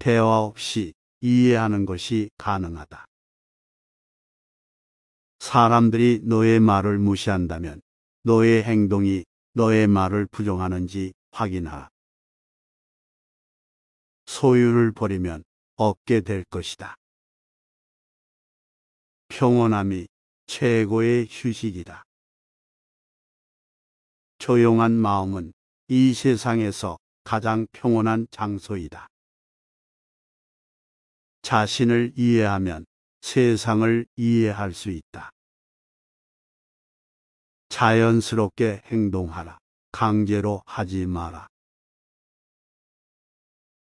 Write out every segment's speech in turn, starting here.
대화 없이 이해하는 것이 가능하다. 사람들이 너의 말을 무시한다면 너의 행동이 너의 말을 부정하는지 확인하라. 소유를 버리면 얻게 될 것이다. 평온함이 최고의 휴식이다. 조용한 마음은 이 세상에서 가장 평온한 장소이다. 자신을 이해하면 세상을 이해할 수 있다. 자연스럽게 행동하라. 강제로 하지 마라.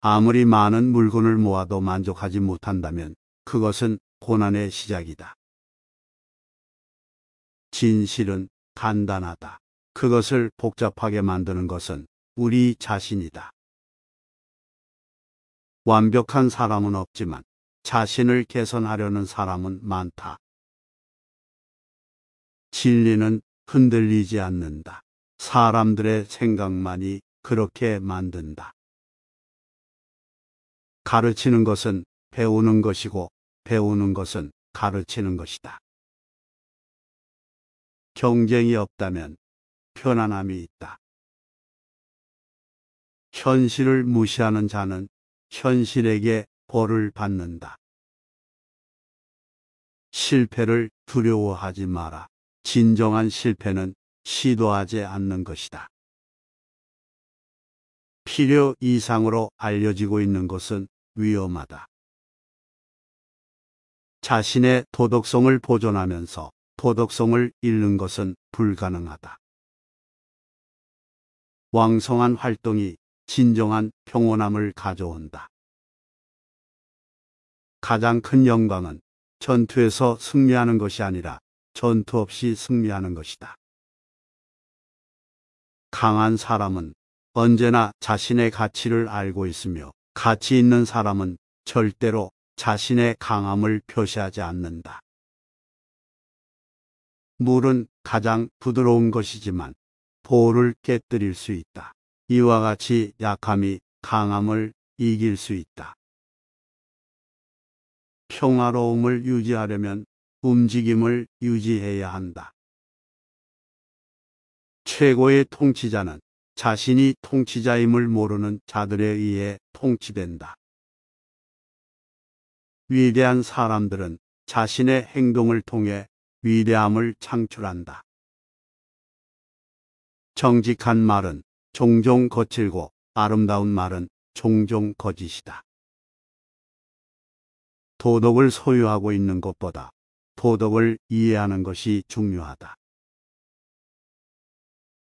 아무리 많은 물건을 모아도 만족하지 못한다면 그것은 고난의 시작이다. 진실은 간단하다. 그것을 복잡하게 만드는 것은 우리 자신이다. 완벽한 사람은 없지만 자신을 개선하려는 사람은 많다. 진리는 흔들리지 않는다. 사람들의 생각만이 그렇게 만든다. 가르치는 것은 배우는 것이고 배우는 것은 가르치는 것이다. 경쟁이 없다면 편안함이 있다. 현실을 무시하는 자는 현실에게 벌을 받는다. 실패를 두려워하지 마라. 진정한 실패는 시도하지 않는 것이다. 필요 이상으로 알려지고 있는 것은 위험하다. 자신의 도덕성을 보존하면서 도덕성을 잃는 것은 불가능하다. 왕성한 활동이 진정한 평온함을 가져온다. 가장 큰 영광은 전투에서 승리하는 것이 아니라 전투 없이 승리하는 것이다. 강한 사람은 언제나 자신의 가치를 알고 있으며 가치 있는 사람은 절대로 자신의 강함을 표시하지 않는다. 물은 가장 부드러운 것이지만 볼을 깨뜨릴 수 있다. 이와 같이 약함이 강함을 이길 수 있다. 평화로움을 유지하려면 움직임을 유지해야 한다. 최고의 통치자는 자신이 통치자임을 모르는 자들에 의해 통치된다. 위대한 사람들은 자신의 행동을 통해 위대함을 창출한다. 정직한 말은 종종 거칠고 아름다운 말은 종종 거짓이다. 도덕을 소유하고 있는 것보다 도덕을 이해하는 것이 중요하다.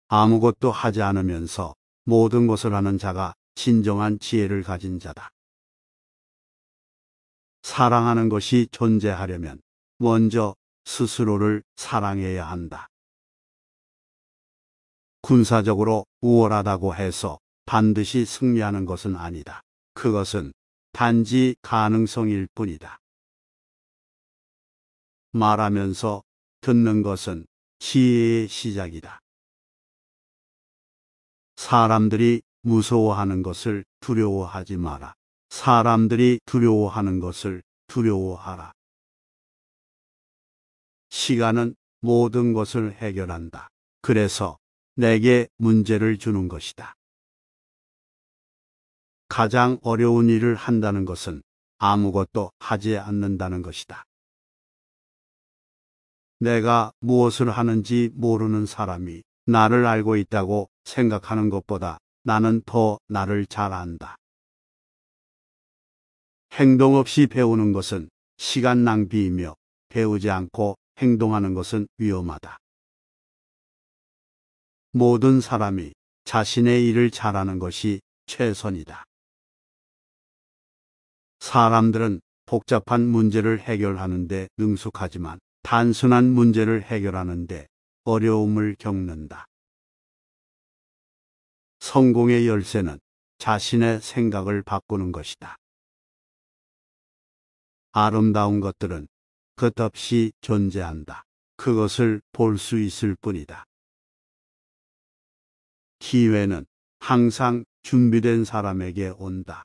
아무것도 하지 않으면서 모든 것을 하는 자가 진정한 지혜를 가진 자다. 사랑하는 것이 존재하려면 먼저 스스로를 사랑해야 한다. 군사적으로 우월하다고 해서 반드시 승리하는 것은 아니다. 그것은 단지 가능성일 뿐이다. 말하면서 듣는 것은 지혜의 시작이다. 사람들이 무서워하는 것을 두려워하지 마라. 사람들이 두려워하는 것을 두려워하라. 시간은 모든 것을 해결한다. 그래서 내게 문제를 주는 것이다. 가장 어려운 일을 한다는 것은 아무것도 하지 않는다는 것이다. 내가 무엇을 하는지 모르는 사람이 나를 알고 있다고 생각하는 것보다 나는 더 나를 잘 안다. 행동 없이 배우는 것은 시간 낭비이며 배우지 않고 행동하는 것은 위험하다. 모든 사람이 자신의 일을 잘하는 것이 최선이다. 사람들은 복잡한 문제를 해결하는데 능숙하지만 단순한 문제를 해결하는데 어려움을 겪는다. 성공의 열쇠는 자신의 생각을 바꾸는 것이다. 아름다운 것들은 끝없이 존재한다. 그것을 볼 수 있을 뿐이다. 기회는 항상 준비된 사람에게 온다.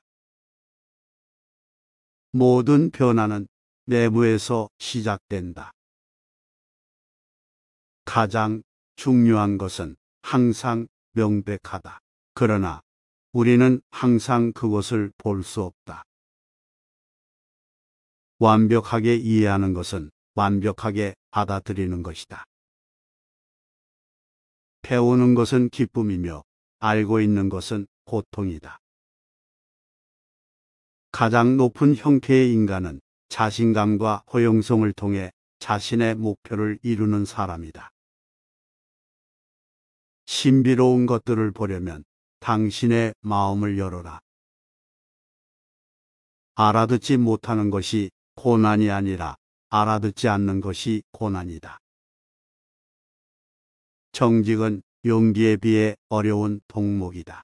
모든 변화는 내부에서 시작된다. 가장 중요한 것은 항상 명백하다. 그러나 우리는 항상 그것을 볼 수 없다. 완벽하게 이해하는 것은 완벽하게 받아들이는 것이다. 배우는 것은 기쁨이며 알고 있는 것은 고통이다. 가장 높은 형태의 인간은 자신감과 허용성을 통해 자신의 목표를 이루는 사람이다. 신비로운 것들을 보려면 당신의 마음을 열어라. 알아듣지 못하는 것이 고난이 아니라 알아듣지 않는 것이 고난이다. 정직은 용기에 비해 어려운 동목이다.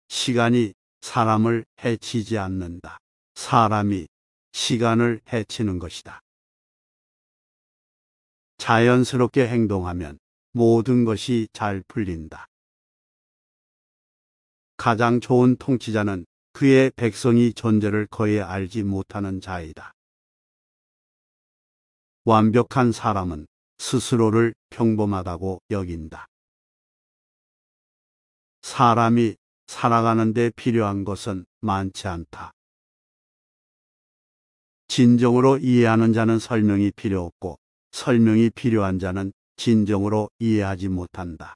시간이 사람을 해치지 않는다. 사람이 시간을 해치는 것이다. 자연스럽게 행동하면 모든 것이 잘 풀린다. 가장 좋은 통치자는 그의 백성이 존재를 거의 알지 못하는 자이다. 완벽한 사람은 스스로를 평범하다고 여긴다. 사람이 살아가는 데 필요한 것은 많지 않다. 진정으로 이해하는 자는 설명이 필요 없고 설명이 필요한 자는 진정으로 이해하지 못한다.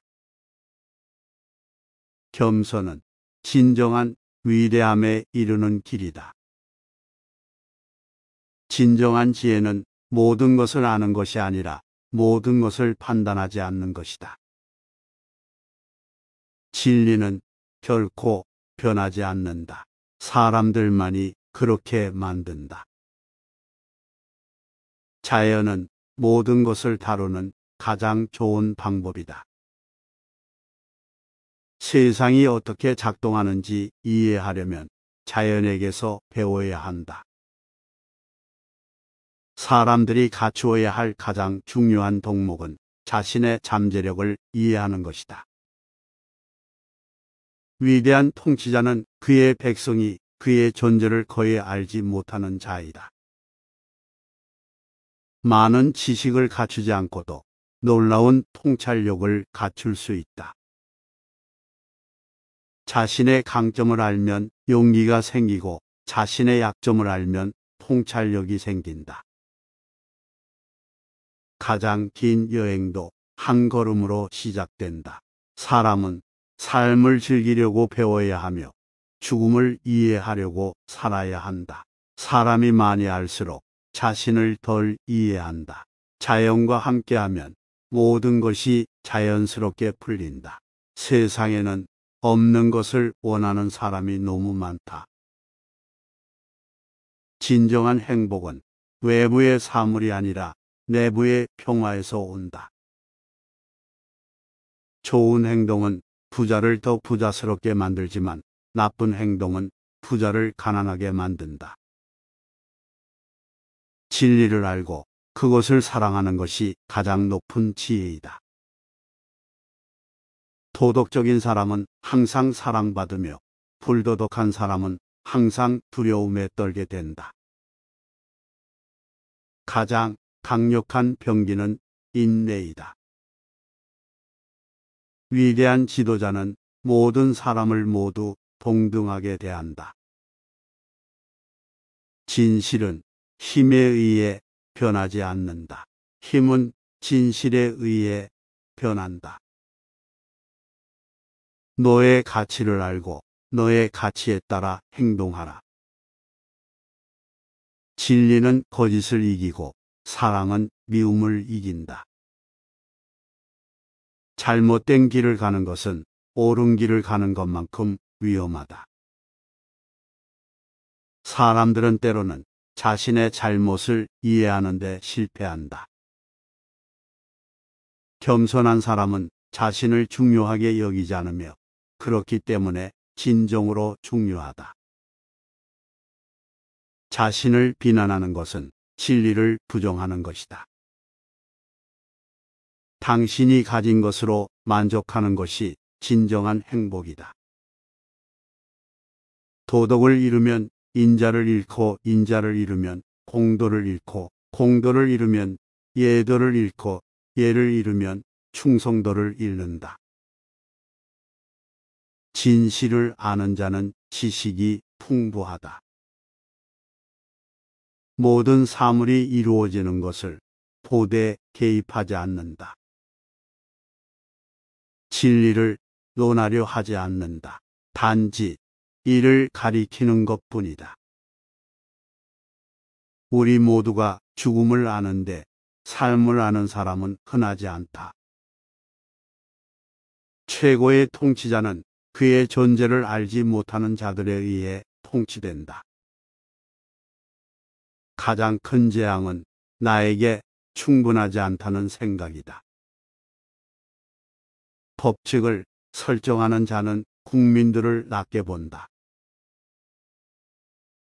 겸손은 진정한 위대함에 이르는 길이다. 진정한 지혜는 모든 것을 아는 것이 아니라 모든 것을 판단하지 않는 것이다. 진리는 결코 변하지 않는다. 사람들만이 그렇게 만든다. 자연은 모든 것을 다루는 가장 좋은 방법이다. 세상이 어떻게 작동하는지 이해하려면 자연에게서 배워야 한다. 사람들이 갖추어야 할 가장 중요한 덕목은 자신의 잠재력을 이해하는 것이다. 위대한 통치자는 그의 백성이 그의 존재를 거의 알지 못하는 자이다. 많은 지식을 갖추지 않고도 놀라운 통찰력을 갖출 수 있다. 자신의 강점을 알면 용기가 생기고 자신의 약점을 알면 통찰력이 생긴다. 가장 긴 여행도 한 걸음으로 시작된다. 사람은 삶을 즐기려고 배워야 하며 죽음을 이해하려고 살아야 한다. 사람이 많이 알수록 자신을 덜 이해한다. 자연과 함께하면 모든 것이 자연스럽게 풀린다. 세상에는 없는 것을 원하는 사람이 너무 많다. 진정한 행복은 외부의 사물이 아니라 내부의 평화에서 온다. 좋은 행동은 부자를 더 부자스럽게 만들지만 나쁜 행동은 부자를 가난하게 만든다. 진리를 알고 그것을 사랑하는 것이 가장 높은 지혜이다. 도덕적인 사람은 항상 사랑받으며 불도덕한 사람은 항상 두려움에 떨게 된다. 가장 강력한 병기는 인내이다. 위대한 지도자는 모든 사람을 모두 동등하게 대한다. 진실은 힘에 의해 변하지 않는다. 힘은 진실에 의해 변한다. 너의 가치를 알고 너의 가치에 따라 행동하라. 진리는 거짓을 이기고 사랑은 미움을 이긴다. 잘못된 길을 가는 것은 옳은 길을 가는 것만큼 위험하다. 사람들은 때로는 자신의 잘못을 이해하는 데 실패한다. 겸손한 사람은 자신을 중요하게 여기지 않으며 그렇기 때문에 진정으로 중요하다. 자신을 비난하는 것은 진리를 부정하는 것이다. 당신이 가진 것으로 만족하는 것이 진정한 행복이다. 도덕을 잃으면 인자를 잃고 인자를 잃으면 공도를 잃고 공도를 잃으면 예도를 잃고 예를 잃으면 충성도를 잃는다. 진실을 아는 자는 지식이 풍부하다. 모든 사물이 이루어지는 것을 보되 개입하지 않는다. 진리를 논하려 하지 않는다. 단지 이를 가리키는 것뿐이다. 우리 모두가 죽음을 아는데 삶을 아는 사람은 흔하지 않다. 최고의 통치자는 그의 존재를 알지 못하는 자들에 의해 통치된다. 가장 큰 재앙은 나에게 충분하지 않다는 생각이다. 법칙을 설정하는 자는 국민들을 낮게 본다.